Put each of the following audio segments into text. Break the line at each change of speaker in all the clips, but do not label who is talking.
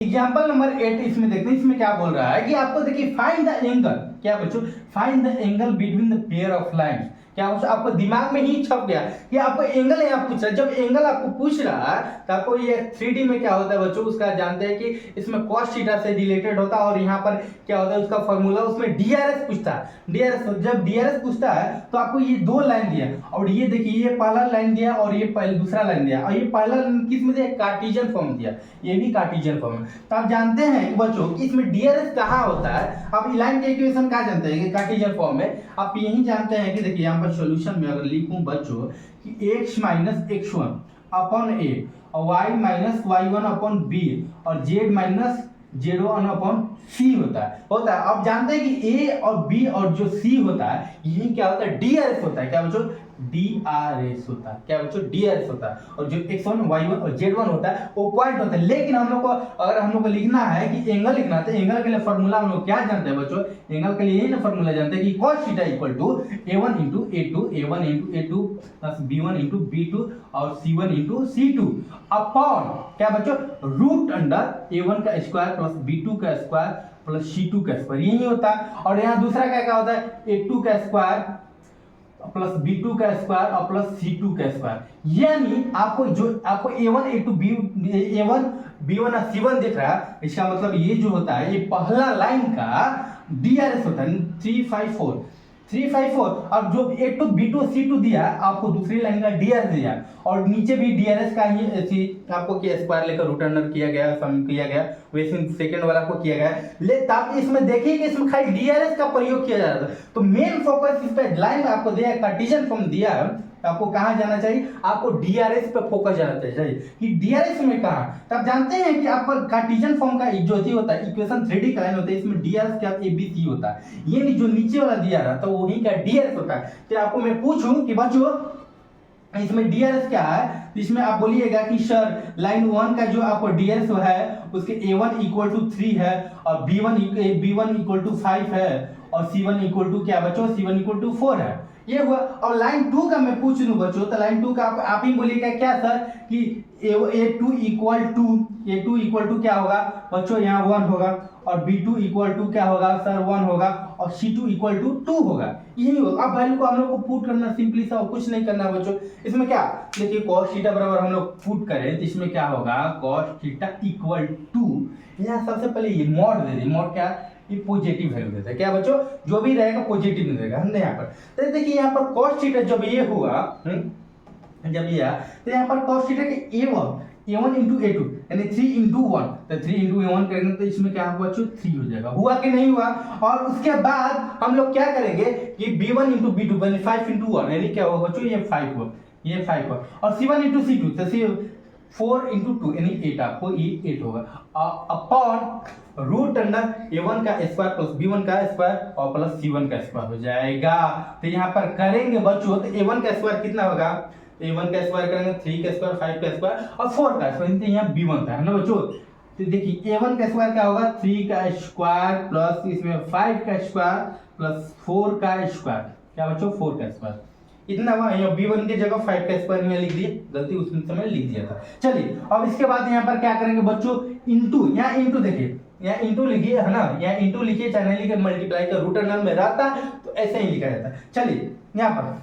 Example number 8 इसमें देखते हैं, इसमें क्या बोल रहा है कि आपको देखिए फाइंड द एंगल, क्या बच्चों, find the angle between the pair of lines. क्या बच्चों आपको दिमाग में ही छप गया कि आपको एंगल यहाँ पूछ रहा है। जब एंगल आपको पूछ रहा है तो आपको ये 3D में क्या होता है बच्चों, उसका जानते हैं कि इसमें cos थीटा से रिलेटेड होता है, और यहाँ पर क्या होता है उसका फॉर्मूला, उसमें DRS पूछता है। DRS, जब DRS पूछता है तो आपको ये दो लाइन दिया, और ये देखिए ये पहला लाइन दिया और ये दूसरा लाइन दिया, और ये पहला लाइन किस में दिया, कार्टेशियन फॉर्म दिया, ये भी कार्टेशियन फॉर्म है। तो आप जानते हैं बच्चों कि इसमें DRS कहाँ होता है, आप लाइन के इक्वेशन कहाँ जानते हैं कि कार्टेशियन फॉर्म में। आप यही जानते हैं कि देखिए यहाँ पर सॉल्यूशन में अगर लिखूं बच्चों कि x minus x1 upon a और y minus y1 upon b और z minus z1 upon c होता है। आप जानते हैं कि a और b और जो c होता है यही क्या होता है, DRS होता है। क्या बच्चों, DRS होता है। क्या बच्चों, DRS होता है। और जो x1 y1 और z1 होता है वो पॉइंट होता है। लेकिन हम लोग को अगर हम लोग को लिखना है कि एंगल लिखना है तो एंगल के लिए फॉर्मूला हम लोग क्या जानते हैं बच्चों, एंगल के लिए यही ना फॉर्मूला जानते हैं कि cos theta equal to a1 into a2 plus b1 into b2 और c1 into c2 अपॉन क्या बच्चों, रूट अंडर a1 का स्क्वायर प्लस b2 का स्क्वायर प्लस c2 का स्क्वायर, यही होता है। और यहाँ दूसरा क्या होता है, a2 का स्क्वायर प्लस b2 का स्क्वायर और प्लस c2 का स्क्वायर। यानी आपको जो आपको a1 a2 a1 b1 और c1 दिख रहा है, इसका मतलब ये जो होता है ये पहला लाइन का DRS होता है 354। और जो a2 b2 c2 दिया आपको दूसरी लाइन का DRS दिया, और नीचे भी DRS का ही ऐसी आपको क्या स्क्वायर लेकर रूट अंडर किया गया, सम किया गया, वैसे सेकंड वाला को किया गया। ले आप इसमें देखिए कि इसमें खाली DRS का प्रयोग किया जा रहा था। तो मेन फोकस इस पे लाइन में आपको दिया है, कार्टेशियन फॉर्म दिया है, आपको कहां जाना चाहिए, आपको DRS पे फोकस जाना चाहिए कि DRS में कहां। तो आप जानते हैं कि आपका कार्टेशियन फॉर्म का जो होता है इक्वेशन 3D का लाइन होता है, इसमें DRS क्या ABC होता है, ये जो नीचे वाला दिया रहा तो वही का DRS होता है। तो आपको मैं पूछूं कि बच्चों इसमें DRS क्या है, तो इसमें आप बोलिएगा कि सर लाइन 1 का जो आपको DRS है उसके a1 इक्वल टू 3 है और b1 इक्वल टू 5 है और c1 इक्वल टू क्या बच्चों, c1 इक्वल टू 4 है, ये हुआ। और लाइन 2 का मैं पूछ लूं बच्चों, तो लाइन 2 का आप ही बोलिएगा क्या सर कि a2 इक्वल टू क्या होगा बच्चों, यहाँ 1 होगा, और b2 इक्वल टू क्या होगा सर 1 होगा, और c2 इक्वल टू 2 होगा, यही होगा। अब वैल्यू को हम लोग को पुट करना सिंपली सा, कुछ नहीं करना बच्चों। इसमें क्या देखिए cos थीटा बराबर हम लोग पुट करें तो इसमें क्या होगा, cos थीटा इक्वल टू, यहाँ सबसे पहले ये मॉड दे दे, मॉड क्या, ये पॉजिटिव वैल्यू देता है। क्या बच्चों, जो भी रहेगा पॉजिटिव नहीं रहेगा, हमने यहाँ पर तो देखिए यहाँ पर cos थीटा जब ये हुआ जब ये आया तो यहाँ पर cos थीटा के a1 into a2 यानी 3 into 1, तो 3 into a1 करेंगे तो इसमें क्या होगा बच्चों, 3 हो जाएगा, हुआ कि नहीं हुआ। और उसके बाद हम लोग क्या करेंगे कि b1 into b2 यानी 5 into 1 यानी क्या होगा बच्चों, ये 5 हुआ, ये 5 हुआ, और c1 into c2 तो 4 into 2 यानी 8, आपको ये 8 होगा अपॉन रूट अंडर a1 का स्क्वायर प्लस b1 का स्क्वायर और प्लस c1 का स्क्वायर हो जाएगा। तो यहाँ पर करेंगे बच्चों तो a1 का स्क्वायर कितना होगा, a1 का स्क्वायर करेंगे 3 का स्क्वायर 5 का स्क्वायर और 4 का स्क्वायर, यहाँ b1 का है ना बच्चों। तो देखिए a1 का स्क्वायर क्या होगा, 3 का स्क्वायर प्लस इसमें 5 का स्क्वायर प्लस 4 का स्क्वायर, क्या बच्चों 4 का स्क्वायर, इतना हुआ। यहाँ b1 की जगह 5 का स्क्वायर में लिख दिए, गलती उस समय लिख दिया था। चलिए अब इसके बाद यहाँ पर क्या करेंगे बच्चों, इनटू, यहाँ इनटू देखिए, यहाँ इनटू लिखिए है ना, यहाँ इनटू लिखिए, चाहे नहीं लिखिए, मल्टीप्लाई का रूट अंडर में रहता तो ऐसे ही लिखा जाता है। चलिए यहाँ पर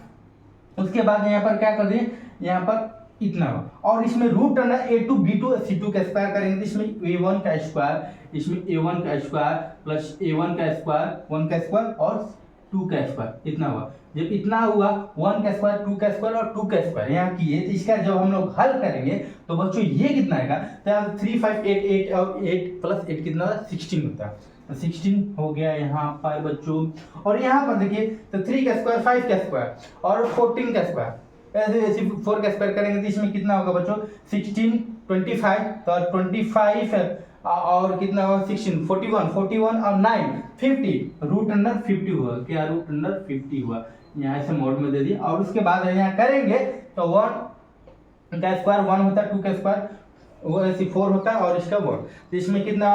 उसके बाद यहाँ पर क्या कर दिए, यहाँ पर इतना हो, और इसमें root under a2 b2 c2 का स्क्वायर करेंगे तो इसमें a1 का स्क्वायर, इसमें a1 का स्क्वायर प्लस a1 का स्क्वायर 1 का स्क्वायर और 2 का स्क्वायर, इतना हुआ। जब इतना हुआ 1 का स्क्वायर 2 का स्क्वायर और 2 का स्क्वायर यहाँ किए, तो इसका जब हम लोग हल करेंगे तो बच्चों ये कितना आएगा, तो 3 5 8 8 और 8 प्लस 8 कितना होता है, 16 होता है। 16 हो गया यहाँ पर बच्चों। और यहाँ पर देखिए तो 3 का स्क्वायर 5 का स्क्वायर और 14 का स्क्वायर, ऐसे ऐसे 4 का स्क्वायर करेंगे तो इसमें कितना होगा बच्चों, 16 25, तो 25 और कितना हुआ 16 41 और 9 50, रूट अंडर 50 हुआ, क्या रूट अंडर 50 हुआ, यहाँ से मोड में दे दिया। और उसके बाद यहाँ करेंगे तो 1 का स्क्वायर 1 होता है, 2 का स्क्वायर वो ऐसे 4 होता है और इसका 1, तो इसमें कितना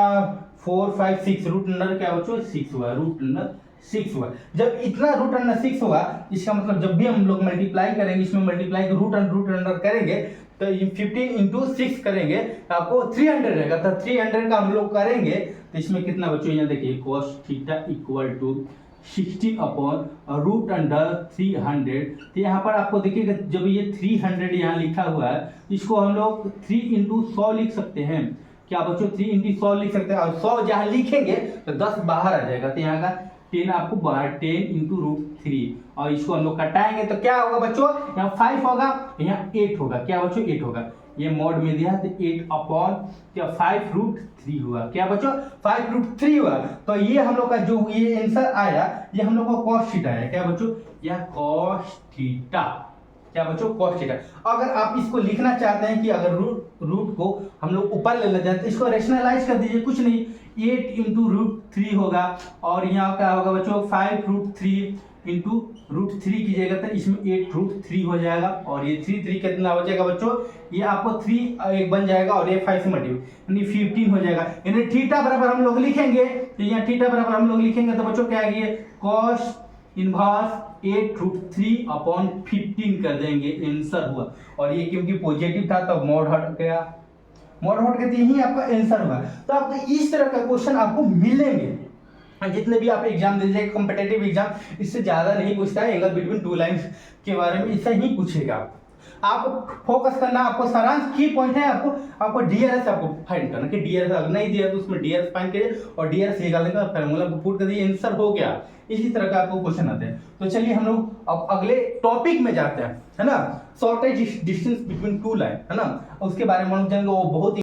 4 5 6, रूट अंडर क्या बच्चों 6 हुआ, रूट अंडर 6 हुआ। जब इतना रूट अंडर 6 हुआ इसका मतलब जब भी हम लोग मल्टीप्लाई करेंगे, इसमें मल्टीप्लाई रूट अंडर करेंगे तो 15 इंटू 6 करेंगे तो आपको 300 रहेगा। तो 300 का हम लोग करेंगे तो इसमें कितना बच्चों, यहाँ देखिए cos theta equal to 60 upon root under 300। तो यहाँ पर आपको देखिएगा जब ये 300 यहाँ लिखा हुआ है, इसको हम लोग 3 इंटू 100 लिख सकते हैं। क्या बच्चों 3 इंटू 100 लिख सकते हैं, और 100 जहाँ लिखेंगे तो 10 बाहर आ जाएगा। तो यहाँ का 10 आपको बाहर 10 इंटू रूट 3, और इसको हम लोग कटाएंगे तो क्या होगा बच्चों, यहाँ 5 होगा, यहाँ 8 होगा। क्या बच्चों 8 होगा, ये मॉड में दिया तो 8 अपॉन क्या 5 रूट 3 हुआ। क्या बच्चों 5 रूट 3 हुआ। तो ये हम लोग का जो ये आंसर आया, ये हम लोग को cos थीटा है। क्या बच्चों, यह cos थीटा। क्या बच्चों cos थीटा। अगर आप इसको लिखना चाहते हैं कि अगर रूट को हम लोग ऊपर ले लेते हैं तो इसको रेशनलाइज कर दीजिए, कुछ नहीं 8 इंटू रूट 3 होगा, और यहाँ क्या होगा बच्चों 5 रूट 3 इंटू रूट 3 कीजिएगा तो इसमें 8 रूट 3 हो जाएगा, और ये 3 कितना हो जाएगा बच्चों, ये आपको 3 एक बन जाएगा और ये 5 से मल्टीप्लाई यानी 15 हो जाएगा। यानी थीटा बराबर हम लोग लिखेंगे तो यहाँ थीटा बराबर हम लोग लिखेंगे तो बच्चों क्या है, cos इनवर्स 8 रूट 3 अपॉन 15 कर देंगे, आंसर हुआ। और ये क्योंकि पॉजिटिव था तो मॉड हट गया, मॉड हट के यही आपका आंसर हुआ। तो आपको इस तरह का क्वेश्चन आपको मिलेंगे जितने भी आप एग्जाम दीजिए, कॉम्पिटिटिव एग्जाम, इससे ज्यादा नहीं पूछता है। एंगल बिटवीन टू लाइंस के बारे में इससे ही पूछेगा। आप फोकस करना, आपको सारांश की पॉइंट है, आपको डीआरएस आपको फाइंड करना कि डीआरएस अगर नहीं दिया तो उसमें डीआरएस फाइंड करिए और डीआरएस निकालने का फार्मूला को पुट कर दिए, आंसर हो गया। इसी तरह का आपको क्वेश्चन आते हैं। तो चलिए हम लोग अब अगले टॉपिक में जाते हैं, है ना, shortage distance between two line, है ना, उसके बारे में हम जानेंगे। वो बहुत